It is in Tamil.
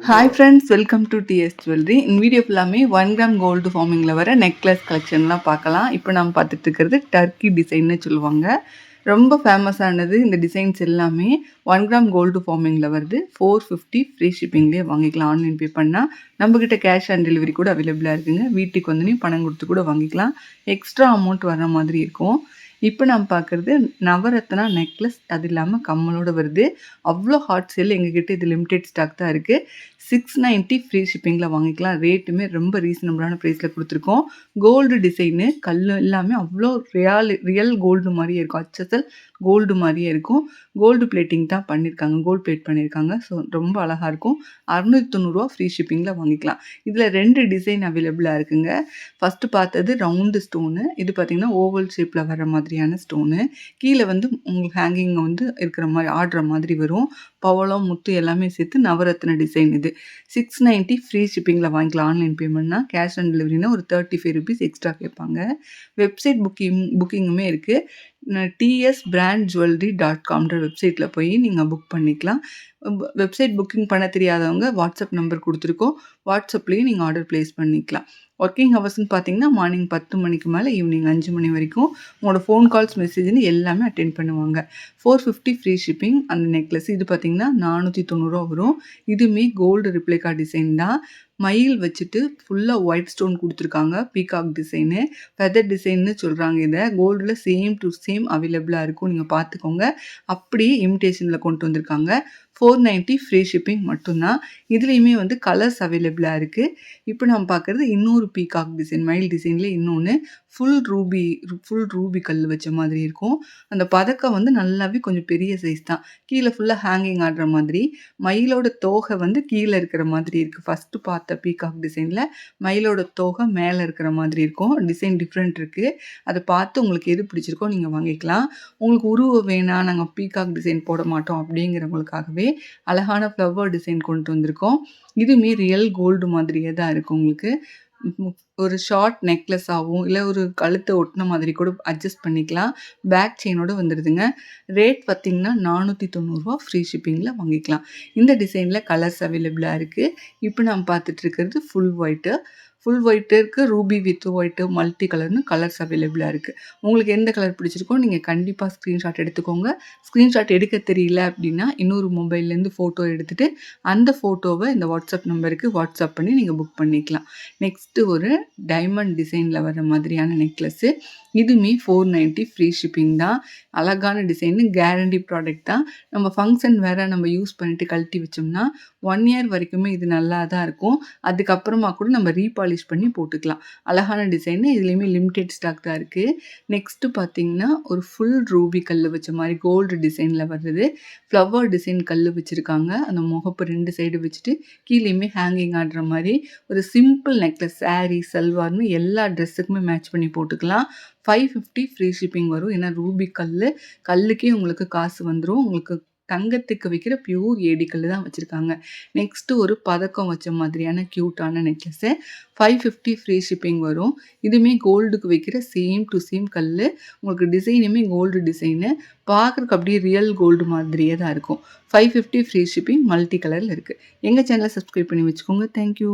Hi friends, welcome to TS jewellery. இந்த வீடியோ ஃபுல்லாமே 1 கிராம் கோல்டு ஃபார்மிங்கில் வர நெக்லஸ் கலெக்ஷன்லாம் பார்க்கலாம். இப்போ நம்ம பார்த்துட்டு இருக்கிறது டர்க்கி டிசைன்னு சொல்லுவாங்க. ரொம்ப ஃபேமஸானது இந்த டிசைன்ஸ் எல்லாமே 1 கிராம் கோல்டு ஃபார்மிங்கில் வருது. 450 ஃப்ரீ ஷிப்பிங்லேயே வாங்கிக்கலாம். ஆன்லைன் பே பண்ணால் நம்மக்கிட்ட கேஷ் ஆன் டெலிவரி கூட அவைலபிளாக இருக்குங்க. வீட்டுக்கு வந்து பணம் கொடுத்து கூட வாங்கிக்கலாம். எக்ஸ்ட்ரா அமௌண்ட் வர மாதிரி இருக்கும். இப்போ நம்ம பார்க்குறது நவரத்னா நெக்லஸ், அது இல்லாமல் கம்மலோடு வருது. அவ்வளோ ஹாட் சேல் எங்ககிட்ட இது லிமிடெட் ஸ்டாக் தான் இருக்குது. 690 ஃப்ரீ ஷிப்பிங்கில் வாங்கிக்கலாம். ரேட்டுமே ரொம்ப ரீசனபிளான ப்ரைஸில் கொடுத்துருக்கோம். கோல்டு டிசைனு கல் எல்லாமே அவ்வளோ ரியல் கோல்டு மாதிரியே இருக்கும். HSL கோல்டு மாதிரியே இருக்கும். கோல்டு பிளேட்டிங் தான் பண்ணியிருக்காங்க, கோல்டு பிளேட் பண்ணியிருக்காங்க. ஸோ ரொம்ப அழகாக இருக்கும். 690 ஃப்ரீ ஷிப்பிங்கில் வாங்கிக்கலாம். இதில் 2 டிசைன் அவைலபிளாக இருக்குங்க. ஃபஸ்ட்டு பார்த்தது ரவுண்டு ஸ்டோனு. இது பார்த்திங்கன்னா ஓவல் ஷேப்பில் வர மாதிரியான ஸ்டோனு. கீழே வந்து உங்களுக்கு ஹேங்கிங் வந்து இருக்கிற மாதிரி ஆடுற மாதிரி வரும். பவளம் முத்து எல்லாமே சேர்த்து நவரத்ன டிசைன் இது. 690 ஃப்ரீ ஷிப்பிங்கில் வாங்கிக்கலாம். ஆன்லைன் பேமெண்ட்னா கேஷ் ஆன் டெலிவரினா ஒரு 35 ருபீஸ் எக்ஸ்ட்ரா கேட்பாங்க. வெப்சைட் புக்கிங்குமே இருக்குது. tsbrandjewelry.comன்ற வெப்சைட்டில் போய் நீங்கள் புக் பண்ணிக்கலாம். வெப்சைட் புக்கிங் பண்ண தெரியாதவங்க வாட்ஸ்அப் நம்பர் கொடுத்துருக்கோம். வாட்ஸ்அப்லேயும் நீங்கள் ஆர்டர் ப்ளேஸ் பண்ணிக்கலாம். ஒர்க்கிங் ஹவர்ஸ்ன்னு பார்த்தீங்கன்னா மார்னிங் 10 மணிக்கு மேலே ஈவினிங் 5 மணி வரைக்கும் உங்களோட ஃபோன் கால்ஸ் மெசேஜ்னு எல்லாமே அட்டென்ட் பண்ணுவாங்க. 450 ஃப்ரீ ஷிப்பிங். அந்த நெக்லஸ் இது பார்த்திங்கன்னா 490 வரும். இதுவுமே கோல்டு ரிப்ளிகா டிசைன் தான். மயில் வச்சுட்டு ஃபுல்லாக ஒயிட் ஸ்டோன் கொடுத்துருக்காங்க. பீகாக் டிசைனு, ஃபெதர் டிசைன்னு சொல்கிறாங்க. இதை கோல்டில் சேம் டு சேம் அவைலபிளாக இருக்கும். நீங்கள் பார்த்துக்கோங்க. அப்படியே இமிடேஷனில் கொண்டு வந்திருக்காங்க. 490 ஃப்ரீ ஷிப்பிங் மட்டும்தான். இதுலேயுமே வந்து கலர்ஸ் அவைலபிளாக இருக்குது. இப்போ நம்ம பார்க்குறது இன்னொரு பீகாக் டிசைன், மயில் டிசைன்லேயே இன்னொன்று ஃபுல் ரூபி கல் வச்ச மாதிரி இருக்கும். அந்த பதக்கம் வந்து நல்லாவே கொஞ்சம் பெரிய சைஸ் தான். கீழே ஃபுல்லாக ஹேங்கிங் ஆடுற மாதிரி. மயிலோட தோகை வந்து கீழே இருக்கிற மாதிரி இருக்குது. ஃபஸ்ட்டு பார்த்த பீகாக் டிசைனில் மயிலோட தோகை மேலே இருக்கிற மாதிரி இருக்கும். டிசைன் டிஃப்ரெண்ட் இருக்குது. அதை பார்த்து உங்களுக்கு எது பிடிச்சிருக்கோ நீங்கள் வாங்கிக்கலாம். உங்களுக்கு உருவம் வேணாம், நாங்கள் பீகாக் டிசைன் போட மாட்டோம் அப்படிங்கிறவங்களுக்காகவே அழகான ஃப்ளவர் டிசைன் கொண்டு வந்திருக்கோம். இதுவுமே ரியல் கோல்டு மாதிரியே தான் இருக்குது. உங்களுக்கு ஒரு ஷார்ட் நெக்லஸாகவும் இல்லை ஒரு கழுத்தை ஒட்டின மாதிரி கூட அட்ஜஸ்ட் பண்ணிக்கலாம். பேக் செயினோடு வந்துடுதுங்க. ரேட் பார்த்திங்கன்னா 490 ஃப்ரீ ஷிப்பிங்கில் வாங்கிக்கலாம். இந்த டிசைனில் கலர்ஸ் அவைலபிளாக இருக்குது. இப்போ நம்ம பார்த்துட்ருக்கிறது ஃபுல் ஒயிட்டு இருக்குது. ரூபி வித் ஒயிட்டு, மல்டி கலர்னு கலர்ஸ் அவைலபிளாக இருக்குது. உங்களுக்கு எந்த கலர் பிடிச்சிருக்கோ நீங்கள் கண்டிப்பாக ஸ்க்ரீன்ஷாட் எடுத்துக்கோங்க. ஸ்க்ரீன்ஷாட் எடுக்க தெரியல அப்படின்னா இன்னொரு மொபைல்லேருந்து ஃபோட்டோ எடுத்துகிட்டு அந்த ஃபோட்டோவை இந்த வாட்ஸ்அப் நம்பருக்கு வாட்ஸ்அப் பண்ணி நீங்கள் புக் பண்ணிக்கலாம். நெக்ஸ்ட்டு ஒரு டைமண்ட் டிசைனில் வர மாதிரியான நெக்லஸ்ஸு. இதுவுமே 490 ஃப்ரீ ஷிப்பிங் தான். அழகான டிசைனு, கேரண்டி ப்ராடக்ட் தான். நம்ம ஃபங்க்ஷன் வேறு நம்ம யூஸ் பண்ணிவிட்டு கழட்டி வச்சோம்னா 1 இயர் வரைக்குமே இது நல்லா தான் இருக்கும். அதுக்கப்புறமா கூட நம்ம ரீபாலிஷ் பண்ணி போட்டுக்கலாம். அழகான டிசைனு. இதுலேயுமே லிமிடெட் ஸ்டாக் தான் இருக்குது. நெக்ஸ்ட்டு பார்த்திங்கன்னா ஒரு ஃபுல் ரூபி கல் வச்ச மாதிரி கோல்டு டிசைனில் வருது. ஃப்ளவர் டிசைன் கல் வச்சுருக்காங்க. அந்த முகப்பு 2 சைடு வச்சுட்டு கீழேயுமே ஹேங்கிங் ஆடுற மாதிரி ஒரு சிம்பிள் நெக்லஸ். சாரீ, சல்வார்னு எல்லா ட்ரெஸ்ஸுக்குமே மேட்ச் பண்ணி போட்டுக்கலாம். 550 ஃப்ரீ ஷிப்பிங் வரும். ஏன்னா ரூபி கல்லுக்கே உங்களுக்கு காசு வந்துடும். உங்களுக்கு தங்கத்துக்கு வைக்கிற பியூர் ஏடி கல் தான் வச்சுருக்காங்க. நெக்ஸ்ட்டு ஒரு பதக்கம் வச்ச மாதிரியான க்யூட்டான நெக்லஸ்ஸு. 550 ஃப்ரீ ஷிப்பிங் வரும். இதுவுமே கோல்டுக்கு வைக்கிற சேம் டு சேம் கல். உங்களுக்கு டிசைனுமே கோல்டு டிசைனு. பார்க்குறக்கு அப்படியே ரியல் கோல்டு மாதிரியே தான் இருக்கும். 550 ஃப்ரீ ஷிப்பிங், மல்டி கலரில் இருக்குது. எங்கள் சேனலை சப்ஸ்கிரைப் பண்ணி வச்சுக்கோங்க. தேங்க்யூ.